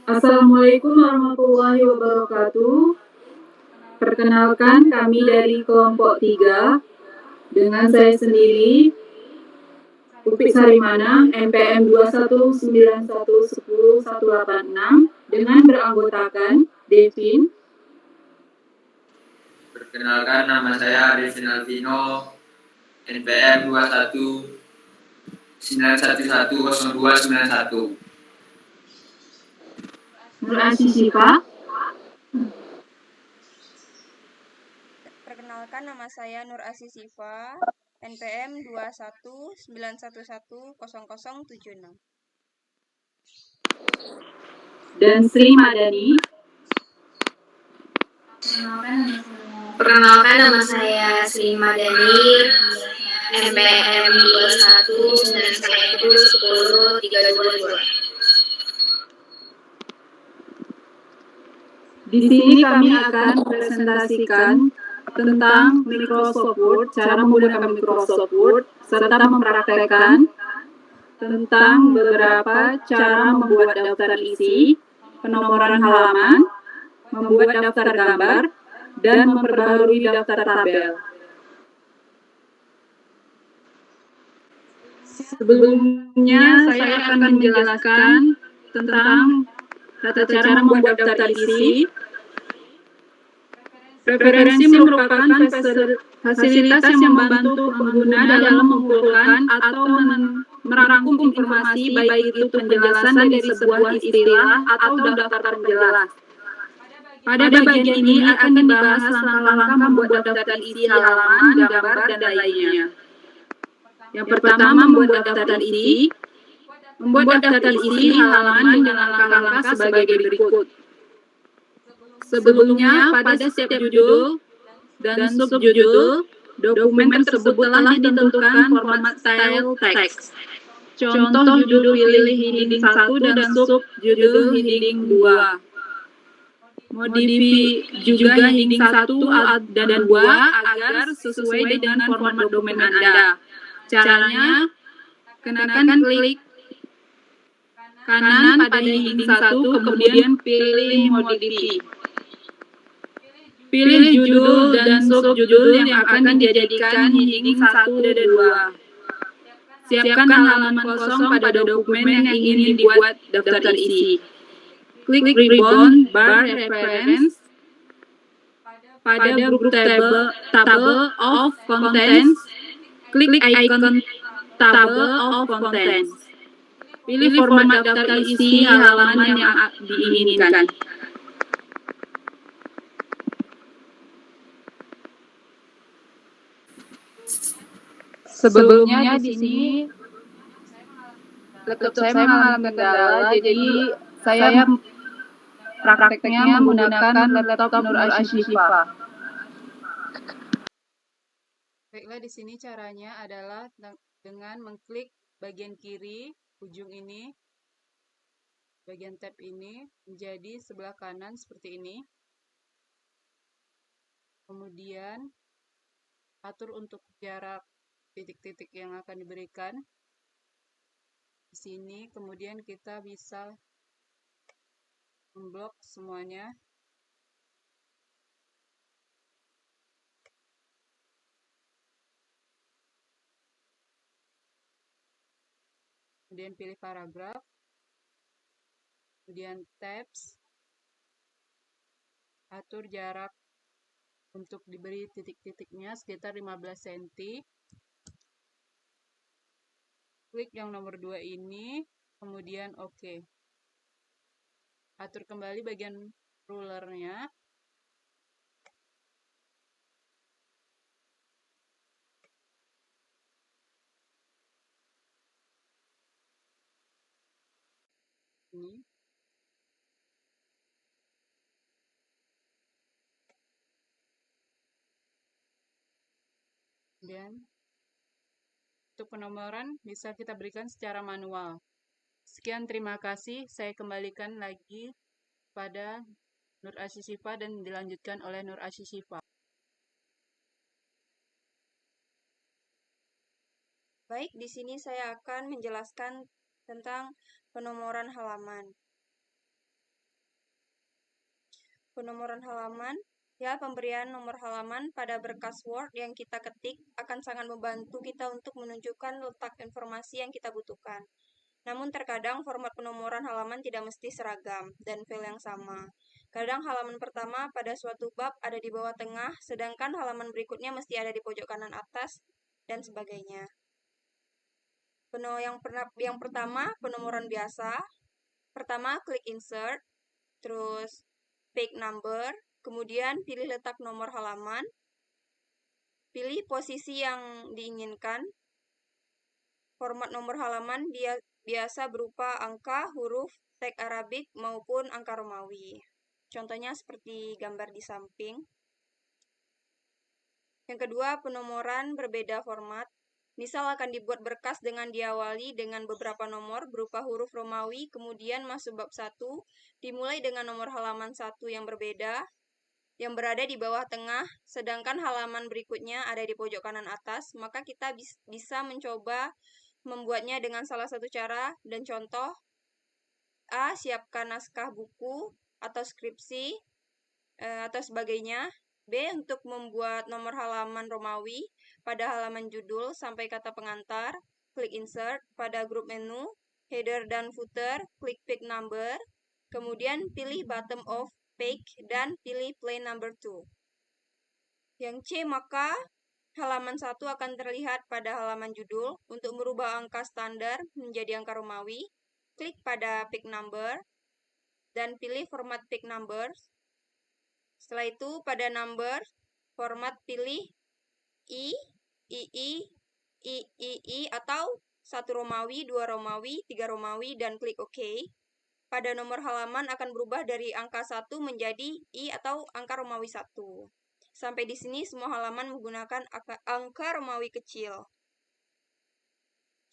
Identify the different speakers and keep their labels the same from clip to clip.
Speaker 1: Assalamualaikum warahmatullahi wabarakatuh. Perkenalkan kami dari kelompok 3 dengan saya sendiri Upik Sarimana MPM 2191101886 dengan beranggotakan Devin.
Speaker 2: Perkenalkan, nama saya Devin Alvino, NPM 2191100291.
Speaker 1: Nur Asisifa.
Speaker 3: Perkenalkan, nama saya Nur Asisifa, NPM 2191100076.
Speaker 1: Dan Sri Madani.
Speaker 4: Perkenalkan, nama saya Sri Madani, MPM 21911032.
Speaker 1: Di sini kami akan presentasikan tentang Microsoft Word, cara menggunakan Microsoft Word, serta mempraktekkan tentang beberapa cara membuat daftar isi, penomoran halaman, membuat daftar gambar, dan memperbarui daftar tabel. Sebelumnya, saya akan menjelaskan tentang tata cara membuat daftar isi. Referensi merupakan fasilitas yang membantu pengguna dalam mengumpulkan atau merangkum informasi, baik itu penjelasan dari sebuah istilah atau daftar penjelas. Pada bagian ini akan dibahas langkah-langkah membuat daftar isi halaman, gambar, dan lainnya. Yang pertama, membuat daftar isi. Membuat daftar isi halaman dengan langkah-langkah sebagai berikut. Sebelumnya, pada setiap judul dan subjudul, dokumen tersebut telah ditentukan format style text. Contoh judul pilih heading 1 dan subjudul heading 2. Modifi juga heading 1 dan 2 agar sesuai dengan format dokumen Anda. Caranya, kenakan klik kanan pada heading 1, kemudian pilih modifi. Pilih judul dan subjudul yang akan dijadikan heading 1 dan 2. Siapkan halaman kosong pada dokumen yang ingin dibuat daftar isi. Klik ribbon bar reference pada grup table of contents. Klik icon table of contents. Pilih format daftar isi halaman yang diinginkan. Sebelumnya di sini laptop saya mengalami kendala, jadi saya prakteknya menggunakan laptop Nur Ashifa.
Speaker 3: Baiklah, di sini caranya adalah dengan mengklik bagian kiri ujung ini, bagian tab ini menjadi sebelah kanan seperti ini. Kemudian atur untuk jarak titik-titik yang akan diberikan di sini. Kemudian kita bisa memblok semuanya. Kemudian pilih paragraf. Kemudian tabs. Atur jarak untuk diberi titik-titiknya sekitar 15 cm. Klik yang nomor 2 ini, kemudian OK. Atur kembali bagian rulernya. Ini. Dan untuk penomoran bisa kita berikan secara manual. Sekian, terima kasih. Saya kembalikan lagi pada Nur Ashifa dan dilanjutkan oleh Nur Ashifa.
Speaker 5: Baik, di sini saya akan menjelaskan tentang penomoran halaman. penomoran halaman. Ya, pemberian nomor halaman pada berkas Word yang kita ketik akan sangat membantu kita untuk menunjukkan letak informasi yang kita butuhkan. Namun terkadang format penomoran halaman tidak mesti seragam dan file yang sama. Kadang halaman pertama pada suatu bab ada di bawah tengah, sedangkan halaman berikutnya mesti ada di pojok kanan atas, dan sebagainya. Yang pertama, penomoran biasa. Pertama, klik insert, terus page number, kemudian pilih letak nomor halaman, pilih posisi yang diinginkan. Format nomor halaman biasa berupa angka, huruf, teks Arabik, maupun angka Romawi. Contohnya seperti gambar di samping. Yang kedua, penomoran berbeda format. Misal akan dibuat berkas dengan diawali dengan beberapa nomor berupa huruf Romawi, kemudian masuk bab 1, dimulai dengan nomor halaman 1 yang berbeda, yang berada di bawah tengah, sedangkan halaman berikutnya ada di pojok kanan atas, maka kita bisa mencoba membuatnya dengan salah satu cara dan contoh. A. Siapkan naskah buku atau skripsi atau sebagainya. B. Untuk membuat nomor halaman Romawi pada halaman judul sampai kata pengantar, klik insert pada grup menu, header dan footer, klik page number, kemudian pilih bottom of page dan pilih plain number 2. Yang C, maka halaman 1 akan terlihat pada halaman judul. Untuk merubah angka standar menjadi angka Romawi, klik pada page number dan pilih format page numbers. Setelah itu pada number format pilih I, II atau 1 Romawi, 2 Romawi, 3 Romawi dan klik OK. Pada nomor halaman akan berubah dari angka 1 menjadi I atau angka Romawi 1. Sampai di sini semua halaman menggunakan angka Romawi kecil.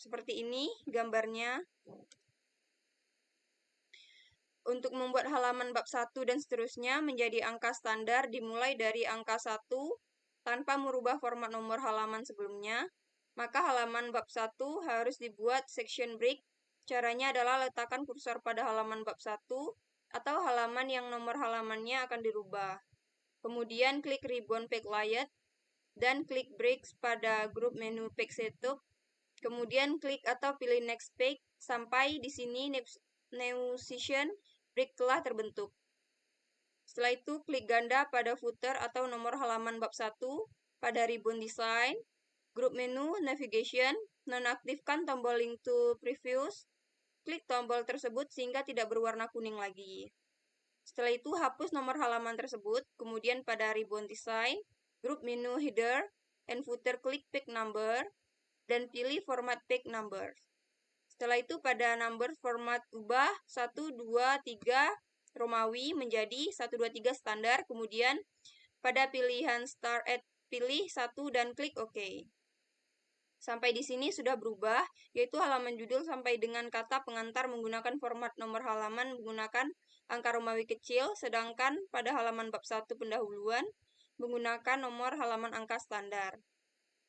Speaker 5: Seperti ini gambarnya. Untuk membuat halaman bab 1 dan seterusnya menjadi angka standar dimulai dari angka 1 tanpa merubah format nomor halaman sebelumnya, maka halaman bab 1 harus dibuat section break. Caranya adalah letakkan kursor pada halaman bab 1 atau halaman yang nomor halamannya akan dirubah. Kemudian klik ribbon page layout dan klik breaks pada grup menu page setup. Kemudian klik atau pilih next page sampai di sini new session break telah terbentuk. Setelah itu klik ganda pada footer atau nomor halaman bab 1 pada ribbon design, grup menu navigation, nonaktifkan tombol link to previous, klik tombol tersebut sehingga tidak berwarna kuning lagi. Setelah itu hapus nomor halaman tersebut, kemudian pada ribbon design, grup menu header and footer klik page number dan pilih format page number. Setelah itu pada number format ubah 1, 2, 3 Romawi menjadi 1, 2, 3 standar, kemudian pada pilihan start at pilih 1 dan klik OK. Sampai di sini sudah berubah, yaitu halaman judul sampai dengan kata pengantar menggunakan format nomor halaman menggunakan angka Romawi kecil, sedangkan pada halaman bab 1 pendahuluan menggunakan nomor halaman angka standar.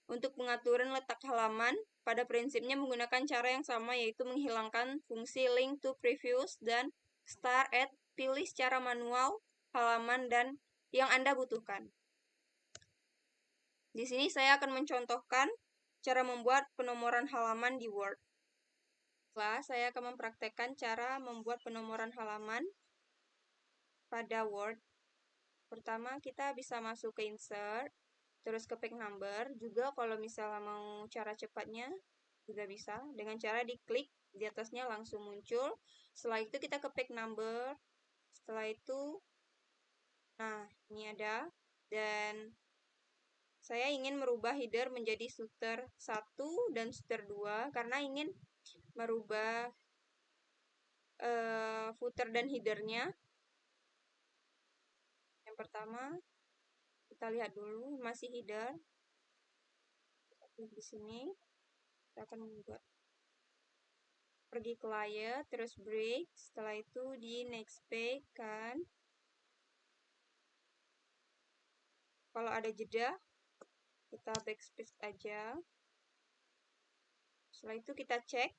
Speaker 5: Untuk pengaturan letak halaman, pada prinsipnya menggunakan cara yang sama, yaitu menghilangkan fungsi link to previous dan start at, pilih secara manual halaman dan yang Anda butuhkan. Di sini saya akan mencontohkan cara membuat penomoran halaman di Word. Setelah saya akan mempraktekkan cara membuat penomoran halaman pada Word. Pertama, kita bisa masuk ke insert, terus ke page number. Juga kalau misalnya mau cara cepatnya, juga bisa. Dengan cara diklik, di atasnya langsung muncul. Setelah itu kita ke page number. Setelah itu, nah ini ada. Dan saya ingin merubah header menjadi footer 1 dan footer 2 karena ingin merubah footer dan headernya. Yang pertama, kita lihat dulu masih header. Kita klik di sini. Kita akan membuat pergi ke layer, terus break. Setelah itu di next page kan. Kalau ada jeda, kita backspace aja. Setelah itu kita cek.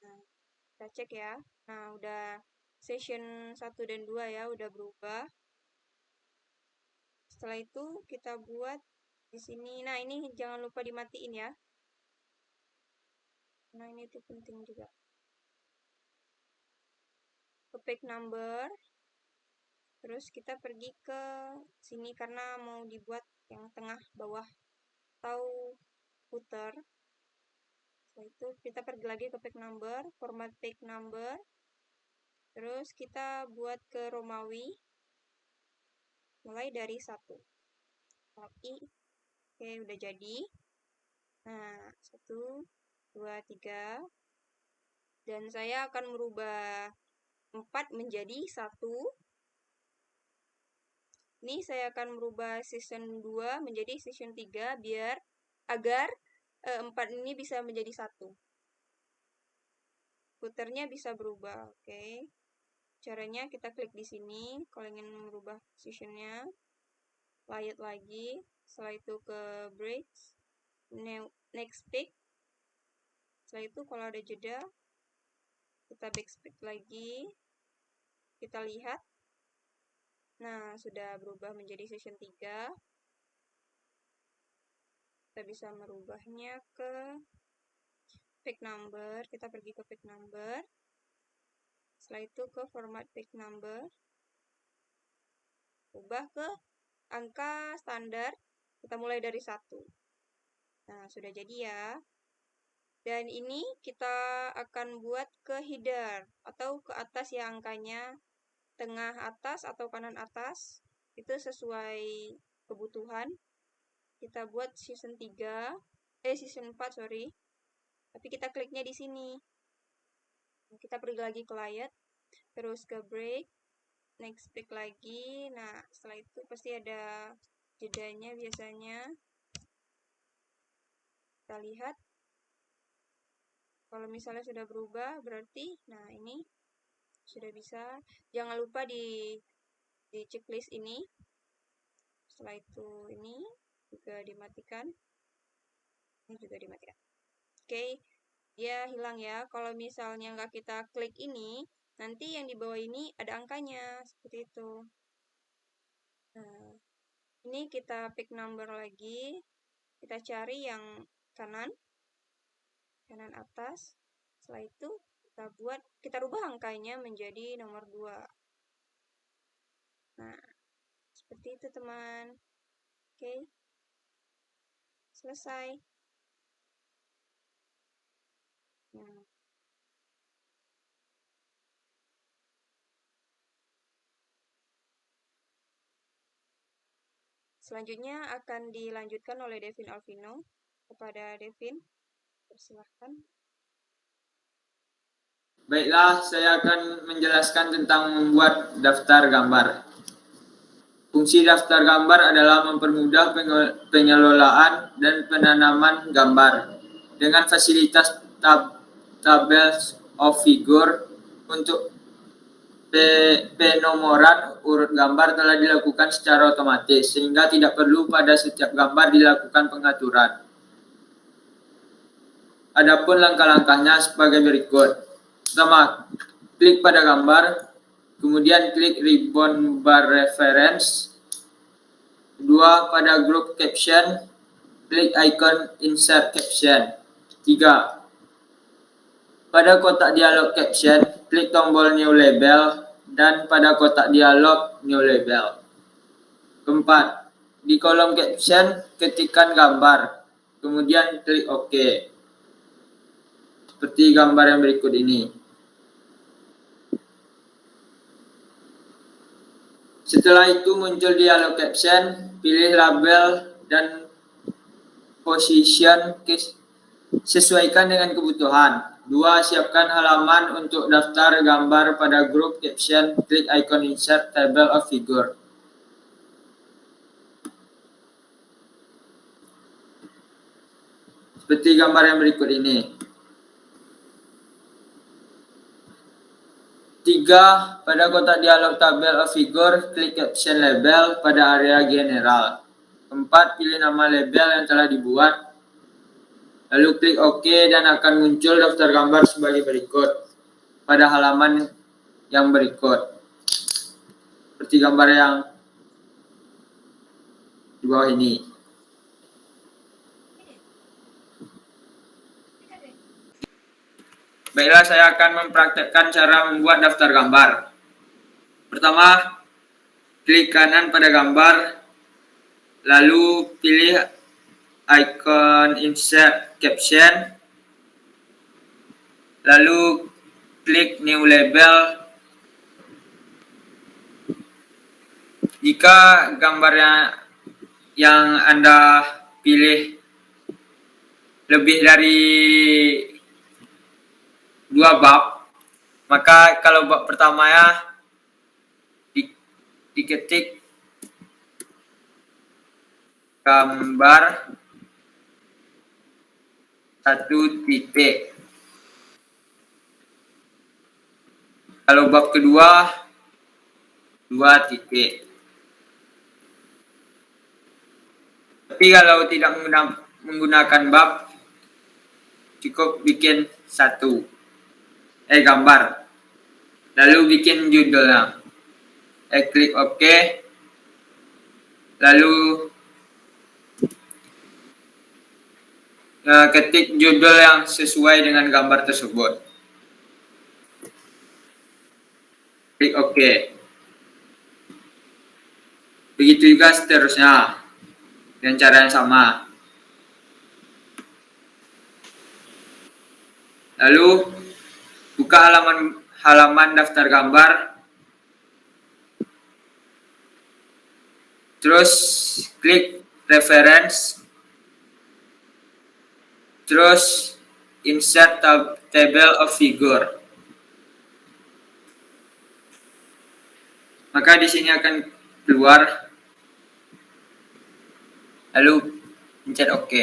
Speaker 5: Nah, kita cek ya. Nah, udah session 1 dan 2 ya, udah berubah. Setelah itu kita buat di sini. Nah, ini jangan lupa dimatiin ya. Nah, ini tuh penting juga. Ke page number. Terus kita pergi ke sini karena mau dibuat yang tengah bawah atau footer. Setelah itu kita pergi lagi ke page number, format page number. Terus kita buat ke Romawi. Mulai dari 1. Tapi oke, udah jadi. Nah, 1, 2, 3. Dan saya akan merubah 4 menjadi 1. Ini saya akan merubah season 2 menjadi season 3 agar 4 ini bisa menjadi 1. Footernya bisa berubah, oke. Caranya kita klik di sini kalau ingin merubah seasonnya. Layout lagi, setelah itu ke breaks, next pick. Setelah itu kalau ada jeda, kita backsplit lagi. Kita lihat. Nah, sudah berubah menjadi season 3. Kita bisa merubahnya ke page number. Kita pergi ke page number. Setelah itu ke format page number. Ubah ke angka standar. Kita mulai dari 1. Nah, sudah jadi ya. Dan ini kita akan buat ke header atau ke atas ya angkanya. Tengah atas atau kanan atas. Itu sesuai kebutuhan. Kita buat season 4, sorry. Tapi kita kliknya di sini. Kita pergi lagi ke layout, terus ke break, next pick lagi. Nah, setelah itu pasti ada jedanya biasanya. Kita lihat. Kalau misalnya sudah berubah, berarti, nah ini sudah bisa. Jangan lupa di checklist ini. Setelah itu ini juga dimatikan. Ini juga dimatikan. Oke, dia hilang ya. Kalau misalnya nggak kita klik ini, nanti yang di bawah ini ada angkanya. Seperti itu. Nah, ini kita pick number lagi. Kita cari yang kanan atas. Setelah itu kita rubah angkanya menjadi nomor 2. Nah, seperti itu teman. Oke. Selesai. Nah. Selanjutnya akan dilanjutkan oleh Devin Alvino. Kepada Devin, persilahkan.
Speaker 2: Baiklah, saya akan menjelaskan tentang membuat daftar gambar. Fungsi daftar gambar adalah mempermudah pengelolaan dan penanaman gambar dengan fasilitas tables of figure. Untuk penomoran urut gambar telah dilakukan secara otomatis sehingga tidak perlu pada setiap gambar dilakukan pengaturan. Adapun langkah-langkahnya sebagai berikut. Pertama, klik pada gambar, kemudian klik ribbon bar reference. Kedua, pada group caption, klik icon insert caption. 3. Pada kotak dialog caption, klik tombol new label, dan pada kotak dialog new label. Keempat, di kolom caption, ketikkan gambar, kemudian klik OK. Seperti gambar yang berikut ini. Setelah itu muncul dialog caption, pilih label dan position sesuaikan dengan kebutuhan. 2. Siapkan halaman untuk daftar gambar pada grup caption, klik icon insert table of figure. Seperti gambar yang berikut ini. 3. Pada kotak dialog tabel of figure, klik caption label pada area general. 4. Pilih nama label yang telah dibuat. Lalu klik OK dan akan muncul daftar gambar sebagai berikut. Pada halaman yang berikut. Seperti gambar yang di bawah ini. Baiklah, saya akan mempraktekkan cara membuat daftar gambar. Pertama, klik kanan pada gambar, lalu pilih icon insert caption, lalu klik new label. Jika gambarnya yang Anda pilih lebih dari 2 bab, maka kalau bab pertama ya diketik gambar 1 titik. Kalau bab kedua 2 titik. Tapi kalau tidak menggunakan bab, cukup bikin gambar. Lalu bikin judulnya. Klik OK. Lalu ketik judul yang sesuai dengan gambar tersebut. Klik OK. Begitu juga seterusnya dengan cara yang sama. Lalu buka halaman daftar gambar. Terus klik reference. Terus insert table of figure. Maka di sini akan keluar. Lalu pencet OK.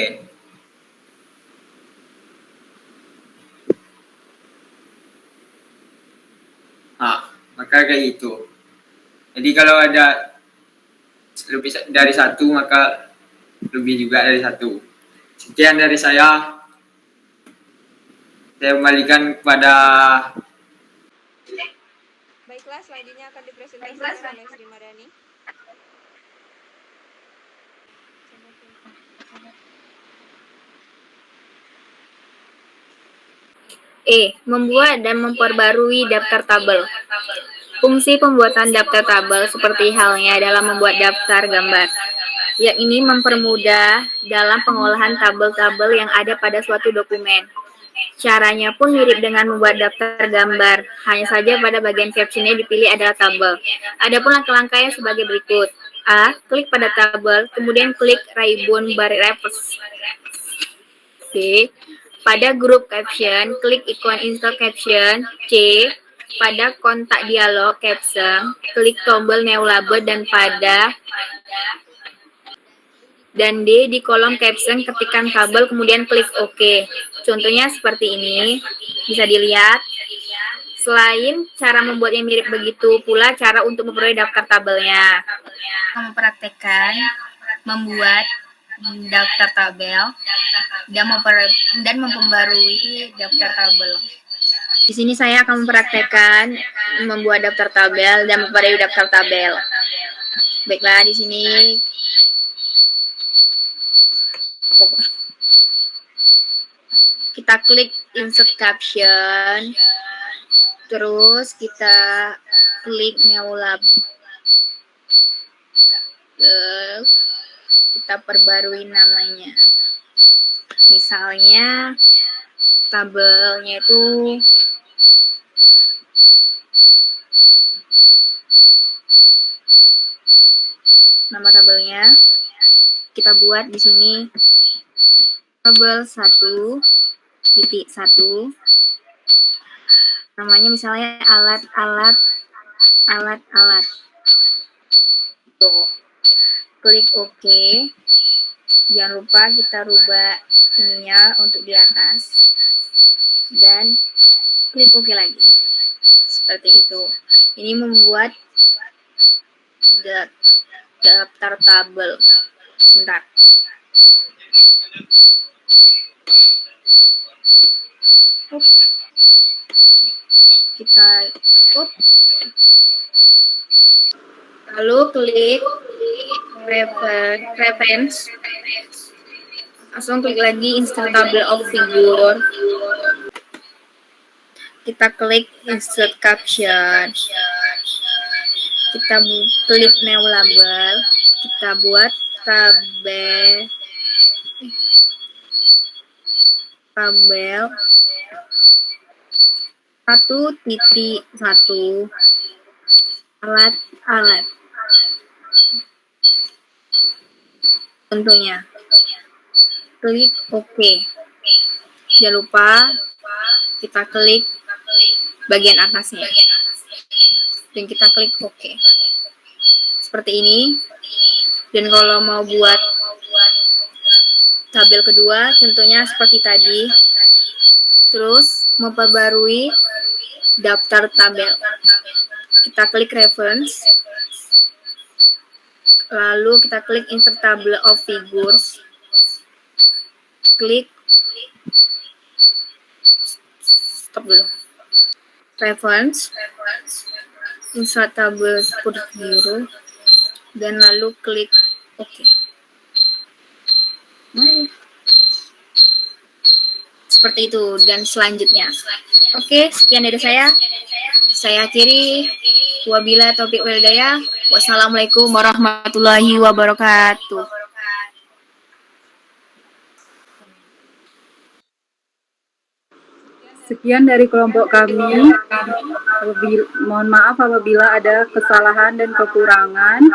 Speaker 2: Maka kayak gitu. Jadi kalau ada lebih dari 1, maka lebih juga dari 1. Sekian dari saya. Saya kembalikan kepada.
Speaker 5: Baiklah, selanjutnya akan dipresentasikan oleh Sri Madani.
Speaker 4: Membuat dan memperbarui daftar tabel. Fungsi pembuatan daftar tabel seperti halnya dalam membuat daftar gambar, yakni mempermudah dalam pengolahan tabel-tabel yang ada pada suatu dokumen. Caranya pun mirip dengan membuat daftar gambar, hanya saja pada bagian captionnya dipilih adalah tabel. Adapun langkah-langkahnya sebagai berikut. A. Klik pada tabel, kemudian klik ribbon bar reverse. B. Pada grup caption, klik ikon insert caption. C. Pada kontak dialog caption, klik tombol new label dan D. Di kolom caption ketikkan tabel kemudian klik OK. Contohnya seperti ini, bisa dilihat. Selain cara membuat yang mirip, begitu pula cara untuk memperoleh daftar tabelnya. Mempraktekkan membuat daftar tabel dan memperbarui daftar tabel. Di sini saya akan mempraktekkan membuat daftar tabel dan memperbarui daftar tabel. Baiklah, di sini kita klik insert caption, terus kita klik new label, kita perbarui namanya. Misalnya tabelnya itu nama tabelnya kita buat di sini tabel 1.1, namanya misalnya alat. Tuh, klik OK. Jangan lupa kita rubah ininya untuk di atas dan klik OK lagi. Seperti itu. Ini membuat daftar tabel. Sebentar. kita lalu klik reference, langsung klik lagi insert table of figure, kita klik insert caption, kita klik new label, kita buat tabel 1.1 alat tentunya. Klik OK. Jangan lupa kita klik bagian atasnya dan kita klik OK. Seperti ini. Dan kalau mau buat tabel kedua tentunya seperti tadi. Terus memperbarui daftar tabel. Kita klik reference. Lalu kita klik insert table of figures. Klik stop dulu. Reference. Insert table seperti biru. Dan lalu klik OK. Seperti itu dan selanjutnya. Oke, sekian dari saya. Saya akhiri. Wabila taufiq wal hidayah. Wassalamualaikum warahmatullahi wabarakatuh.
Speaker 1: Sekian dari kelompok kami. Mohon maaf apabila ada kesalahan dan kekurangan.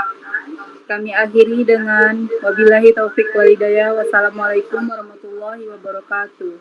Speaker 1: Kami akhiri dengan wabillahi taufik wal hidayah. Wassalamualaikum warahmatullahi wabarakatuh.